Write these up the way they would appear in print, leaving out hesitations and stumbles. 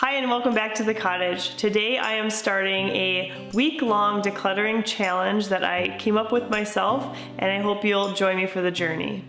Hi and welcome back to the cottage. Today I am starting a week-long decluttering challenge that I came up with myself, and I hope you'll join me for the journey.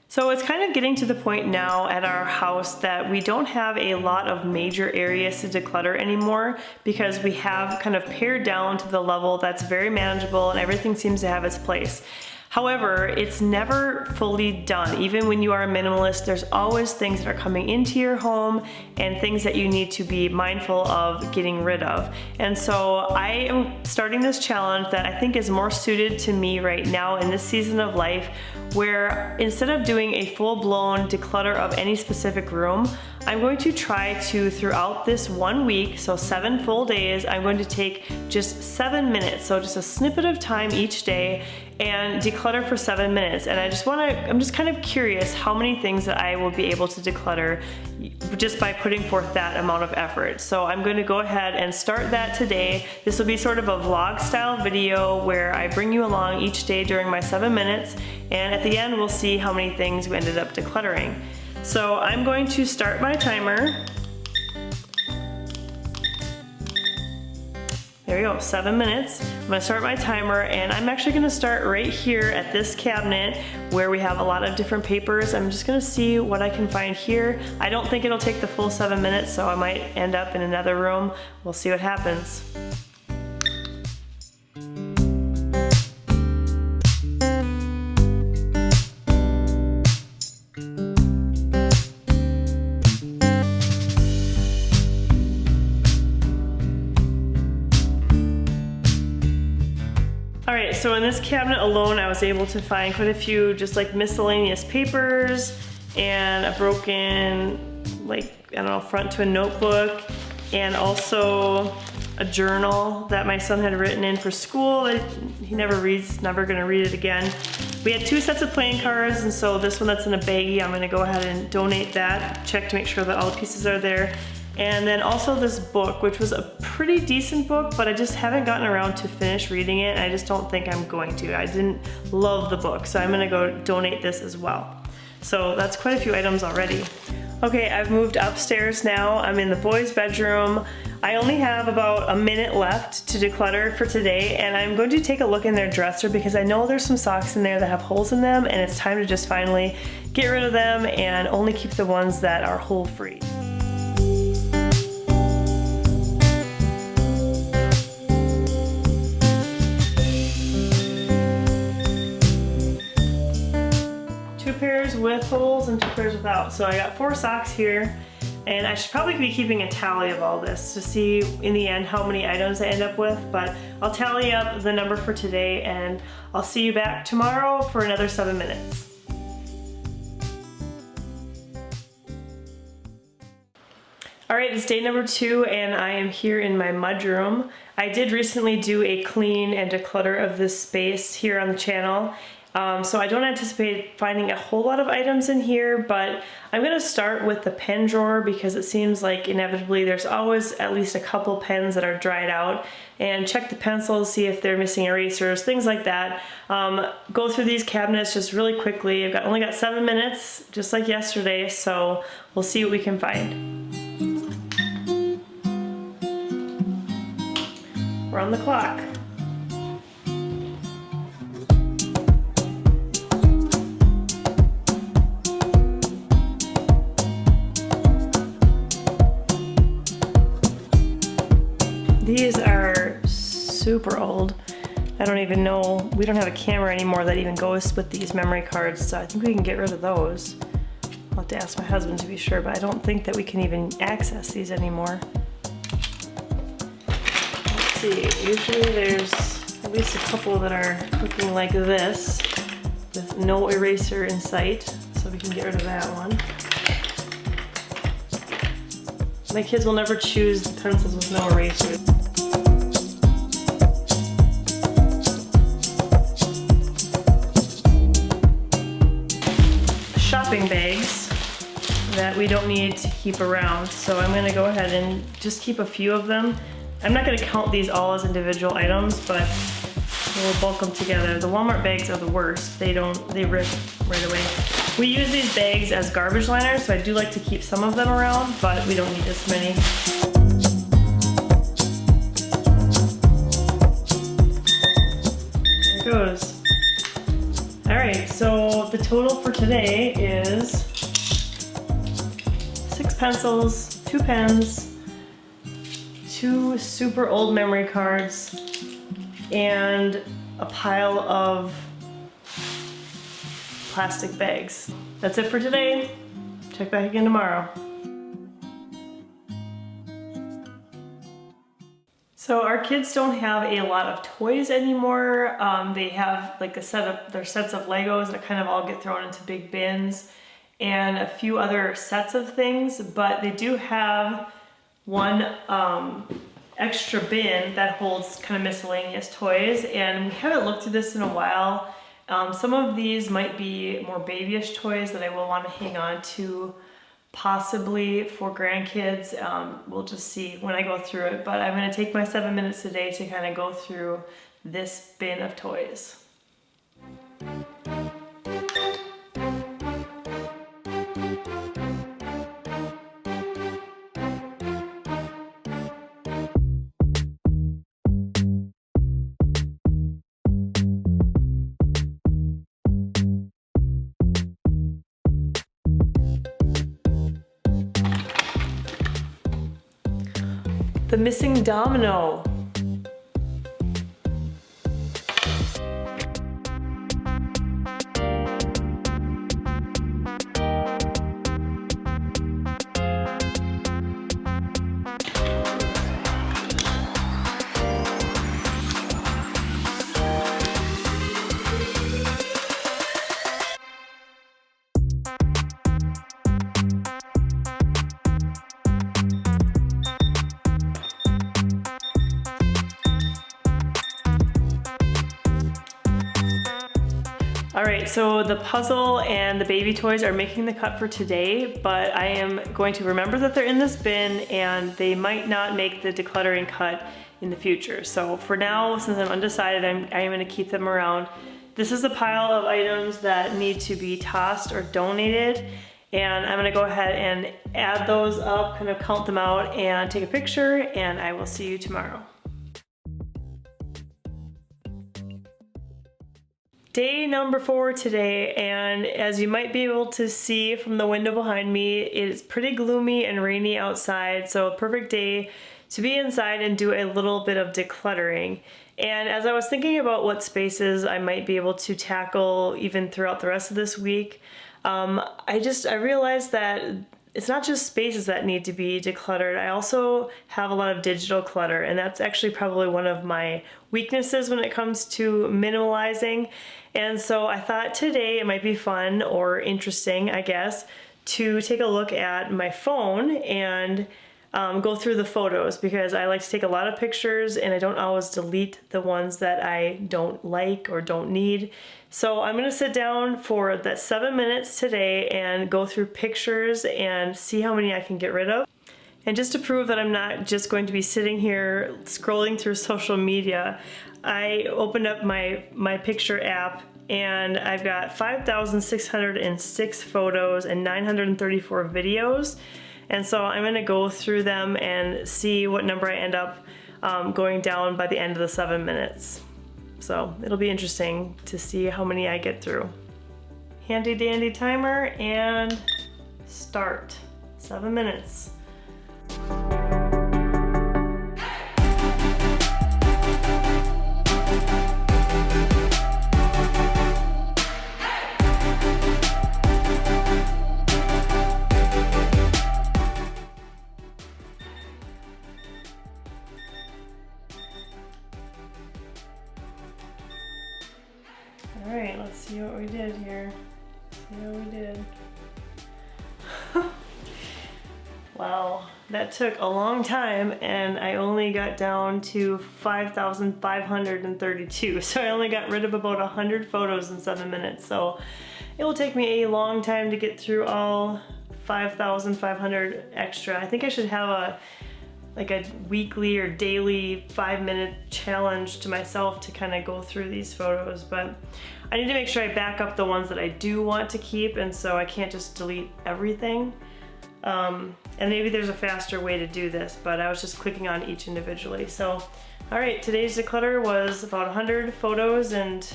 So it's kind of getting to the point now at our house that we don't have a lot of major areas to declutter anymore because we have kind of pared down to the level that's very manageable and everything seems to have its place. However, it's never fully done. Even when you are a minimalist, there's always things that are coming into your home and things that you need to be mindful of getting rid of. And so I am starting this challenge that I think is more suited to me right now in this season of life, where instead of doing a full-blown declutter of any specific room, I'm going to try to, throughout this 1 week, so 7 full days, I'm going to take just 7 minutes, so just a snippet of time each day, and declutter for 7 minutes. And I'm just kind of curious how many things that I will be able to declutter just by putting forth that amount of effort. So I'm going to go ahead and start that today. This will be sort of a vlog style video where I bring you along each day during my 7 minutes, and at the end we'll see how many things we ended up decluttering. So I'm going to start my timer. There we go, 7 minutes. I'm gonna start my timer, and I'm actually gonna start right here at this cabinet where we have a lot of different papers. I'm just gonna see what I can find here. I don't think it'll take the full 7 minutes, so I might end up in another room. We'll see what happens. Alright, so in this cabinet alone I was able to find quite a few just like miscellaneous papers and a broken, like, I don't know, front to a notebook, and also a journal that my son had written in for school that he never reads, never gonna read it again. We had 2 sets of playing cards, and so this one that's in a baggie, I'm gonna go ahead and donate that, check to make sure that all the pieces are there. And then also this book, which was a pretty decent book, but I just haven't gotten around to finish reading it, and I just don't think I'm going to. I didn't love the book, so I'm gonna go donate this as well. So that's quite a few items already. Okay, I've moved upstairs now. I'm in the boys' bedroom. I only have about a minute left to declutter for today, and I'm going to take a look in their dresser because I know there's some socks in there that have holes in them, and it's time to just finally get rid of them and only keep the ones that are hole-free. Pairs with holes and 2 pairs without. So I got 4 socks here, and I should probably be keeping a tally of all this to see in the end how many items I end up with, but I'll tally up the number for today and I'll see you back tomorrow for another 7 minutes. Alright, it's day number 2 and I am here in my mudroom. I did recently do a clean and declutter of this space here on the channel. So I don't anticipate finding a whole lot of items in here, but I'm going to start with the pen drawer because it seems like inevitably there's always at least a couple pens that are dried out, and check the pencils, see if they're missing erasers, things like that. Go through these cabinets just really quickly. I've only got 7 minutes, just like yesterday, so we'll see what we can find. We're on the clock. These are super old. I don't even know, we don't have a camera anymore that even goes with these memory cards, so I think we can get rid of those. I'll have to ask my husband to be sure, but I don't think that we can even access these anymore. Let's see, usually there's at least a couple that are looking like this, with no eraser in sight, so we can get rid of that one. My kids will never choose the pencils with no erasers. Shopping bags that we don't need to keep around, so I'm gonna go ahead and just keep a few of them. I'm not gonna count these all as individual items, but we'll bulk them together. The Walmart bags are the worst. They rip right away. We use these bags as garbage liners, so I do like to keep some of them around, but we don't need this many. There it goes. All right, so the total for today is 6 pencils, 2 pens, 2 super old memory cards, and a pile of plastic bags. That's it for today. Check back again tomorrow. So our kids don't have a lot of toys anymore. They have like their sets of Legos that kind of all get thrown into big bins and a few other sets of things, but they do have one extra bin that holds kind of miscellaneous toys, and we haven't looked at this in a while. Some of these might be more babyish toys that I will want to hang on to, possibly for grandkids. We'll just see when I go through it, but I'm going to take my 7 minutes today to kind of go through this bin of toys. The missing domino. All right, so the puzzle and the baby toys are making the cut for today, but I am going to remember that they're in this bin and they might not make the decluttering cut in the future. So for now, since I'm undecided, I am gonna keep them around. This is a pile of items that need to be tossed or donated, and I'm gonna go ahead and add those up, kind of count them out and take a picture, and I will see you tomorrow. Day number 4 today, and as you might be able to see from the window behind me, it is pretty gloomy and rainy outside, so a perfect day to be inside and do a little bit of decluttering. And as I was thinking about what spaces I might be able to tackle even throughout the rest of this week, I realized that it's not just spaces that need to be decluttered. I also have a lot of digital clutter, and that's actually probably one of my weaknesses when it comes to minimalizing. And so I thought today it might be fun or interesting, I guess, to take a look at my phone and go through the photos, because I like to take a lot of pictures and I don't always delete the ones that I don't like or don't need. So I'm gonna sit down for that 7 minutes today and go through pictures and see how many I can get rid of. And just to prove that I'm not just going to be sitting here scrolling through social media, I opened up my picture app and I've got 5,606 photos and 934 videos. And so I'm gonna go through them and see what number I end up going down by the end of the 7 minutes. So it'll be interesting to see how many I get through. Handy dandy timer and start. 7 minutes. All right, let's see what we did here. See how we did. Wow, that took a long time and I only got down to 5,532. So I only got rid of about 100 photos in 7 minutes. So it will take me a long time to get through all 5,500 extra. I think I should have like a weekly or daily 5-minute challenge to myself to kind of go through these photos, but I need to make sure I back up the ones that I do want to keep, and so I can't just delete everything. And maybe there's a faster way to do this, but I was just clicking on each individually. So, all right, today's declutter was about 100 photos, and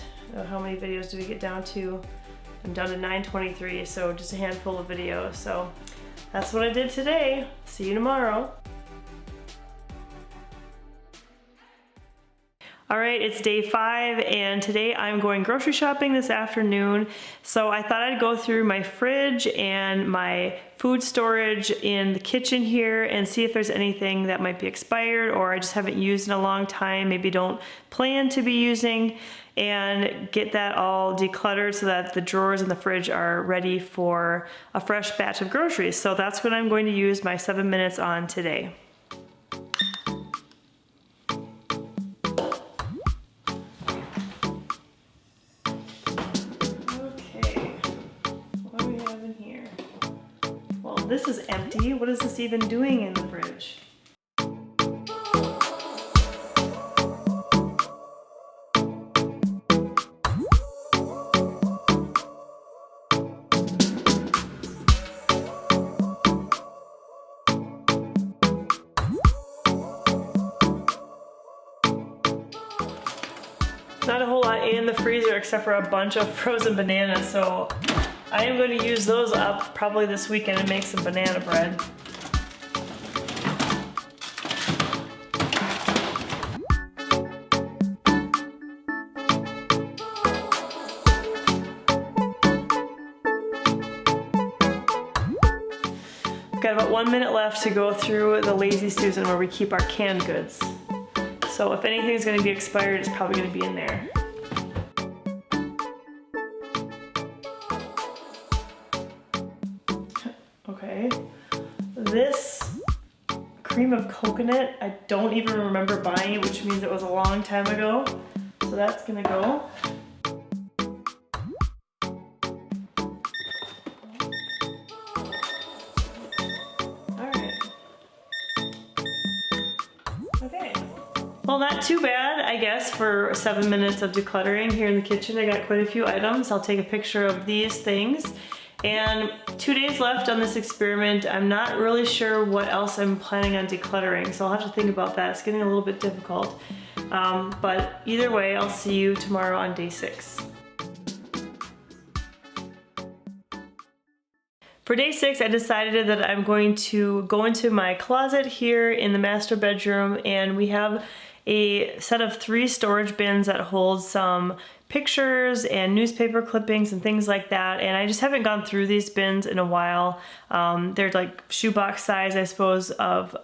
how many videos do we get down to? I'm down to 923, so just a handful of videos. So that's what I did today. See you tomorrow. All right, it's day 5, and today I'm going grocery shopping this afternoon. So I thought I'd go through my fridge and my food storage in the kitchen here and see if there's anything that might be expired or I just haven't used in a long time, maybe don't plan to be using, and get that all decluttered so that the drawers in the fridge are ready for a fresh batch of groceries. So that's what I'm going to use my 7 minutes on today. This is empty. What is this even doing in the fridge? Not a whole lot in the freezer except for a bunch of frozen bananas, so I am going to use those up probably this weekend and make some banana bread. Got about 1 minute left to go through the Lazy Susan where we keep our canned goods. So if anything's going to be expired, it's probably going to be in there. Okay, this cream of coconut, I don't even remember buying it, which means it was a long time ago. So that's gonna go. All right. Okay. Well, not too bad, I guess, for 7 minutes of decluttering here in the kitchen. I got quite a few items. I'll take a picture of these things. And 2 days left on this experiment. I'm not really sure what else I'm planning on decluttering, so I'll have to think about that. It's getting a little bit difficult. But either way, I'll see you tomorrow on day 6. For day 6, I decided that I'm going to go into my closet here in the master bedroom, and we have a set of 3 storage bins that hold some pictures and newspaper clippings and things like that, and I just haven't gone through these bins in a while. They're like shoebox size, I suppose, of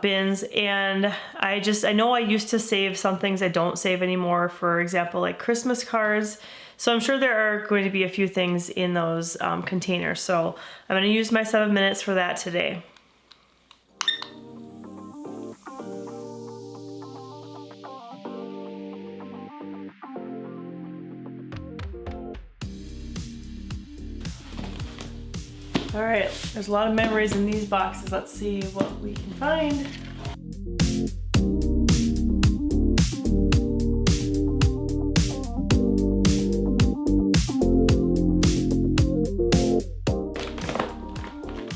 bins, and I know I used to save some things I don't save anymore, for example like Christmas cards, so I'm sure there are going to be a few things in those containers, so I'm going to use my 7 minutes for that today. All right, there's a lot of memories in these boxes. Let's see what we can find.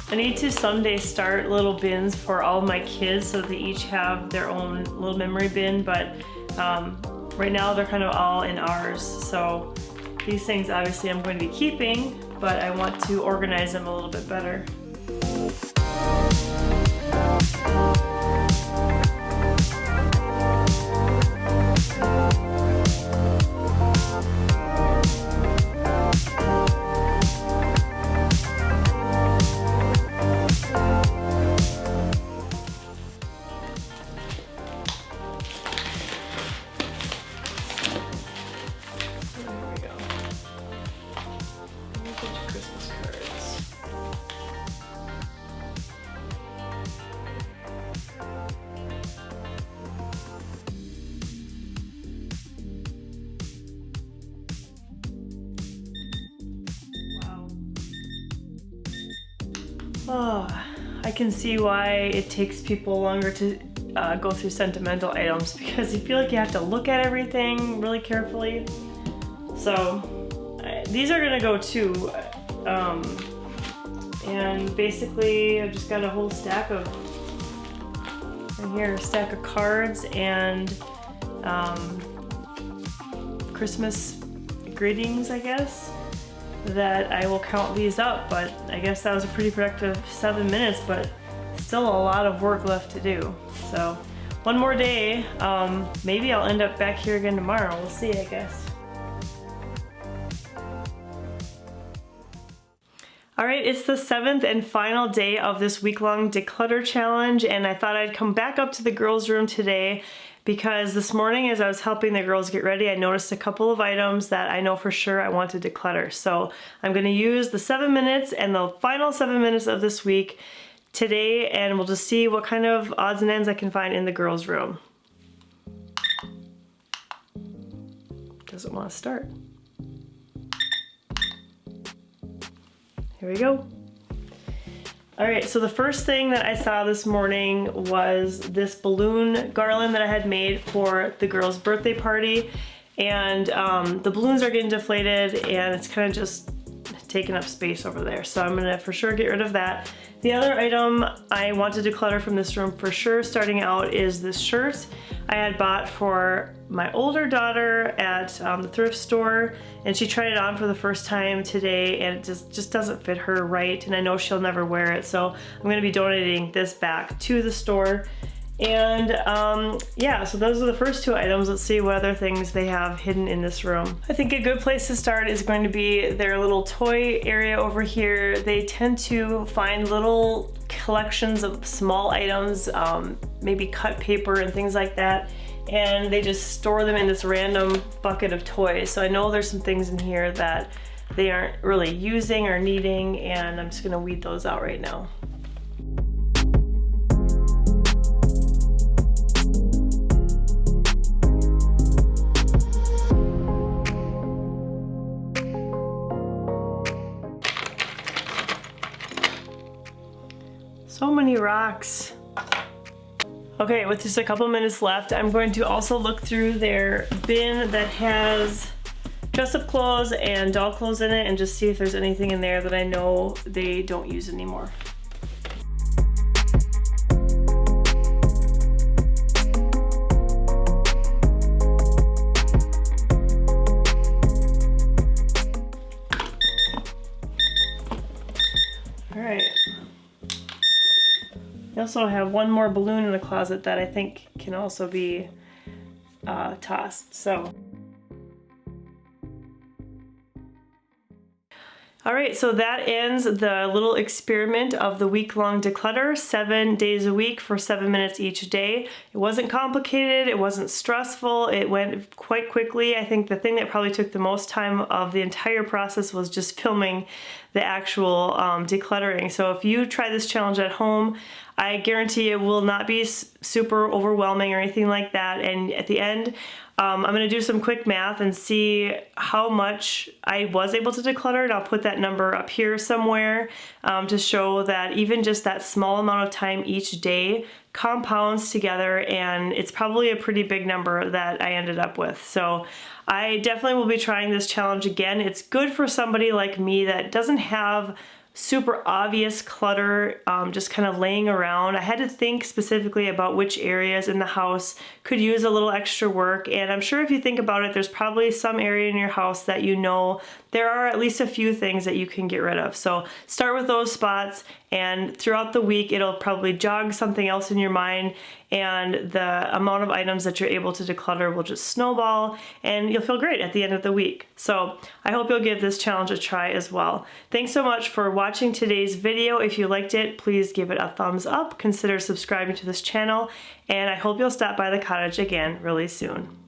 I need to someday start little bins for all of my kids so they each have their own little memory bin, but right now they're kind of all in ours. So these things obviously I'm going to be keeping, but I want to organize them a little bit better. Christmas cards. Wow. Oh, I can see why it takes people longer to go through sentimental items, because you feel like you have to look at everything really carefully. So these are gonna go too. And basically I've just got a whole stack of, right here, a stack of cards and Christmas greetings, I guess, that I will count these up. But I guess that was a pretty productive 7 minutes, but still a lot of work left to do. So one more day, maybe I'll end up back here again tomorrow. We'll see, I guess. All right, it's the 7th and final day of this week-long declutter challenge, and I thought I'd come back up to the girls' room today because this morning as I was helping the girls get ready, I noticed a couple of items that I know for sure I want to declutter. So I'm gonna use the 7 minutes and the final 7 minutes of this week today, and we'll just see what kind of odds and ends I can find in the girls' room. Doesn't want to start. Here we go. All right, so the first thing that I saw this morning was this balloon garland that I had made for the girls' birthday party. And the balloons are getting deflated and it's kind of just taking up space over there. So I'm gonna for sure get rid of that. The other item I want to declutter from this room for sure starting out is this shirt I had bought for my older daughter at the thrift store, and she tried it on for the first time today and it just doesn't fit her right, and I know she'll never wear it, so I'm going to be donating this back to the store. And yeah, so those are the first two items. Let's see what other things they have hidden in this room. I think a good place to start is going to be their little toy area over here. They tend to find little collections of small items, maybe cut paper and things like that, and they just store them in this random bucket of toys. So I know there's some things in here that they aren't really using or needing, and I'm just gonna weed those out right now. So many rocks. Okay, with just a couple minutes left, I'm going to also look through their bin that has dress-up clothes and doll clothes in it and just see if there's anything in there that I know they don't use anymore. All right. I also have one more balloon in the closet that I think can also be tossed, so. All right, so that ends the little experiment of the week-long declutter, 7 days a week for 7 minutes each day. It wasn't complicated, it wasn't stressful, it went quite quickly. I think the thing that probably took the most time of the entire process was just filming the actual decluttering. So if you try this challenge at home, I guarantee it will not be super overwhelming or anything like that. And at the end, I'm gonna do some quick math and see how much I was able to declutter, and I'll put that number up here somewhere to show that even just that small amount of time each day compounds together, and it's probably a pretty big number that I ended up with. So I definitely will be trying this challenge again. It's good for somebody like me that doesn't have super obvious clutter just kind of laying around. I had to think specifically about which areas in the house could use a little extra work, and I'm sure if you think about it, there's probably some area in your house that you know there are at least a few things that you can get rid of. So start with those spots, and throughout the week it'll probably jog something else in your mind, and the amount of items that you're able to declutter will just snowball, and you'll feel great at the end of the week. So I hope you'll give this challenge a try as well. Thanks so much for watching today's video. If you liked it, please give it a thumbs up, consider subscribing to this channel, and I hope you'll stop by the cottage again really soon.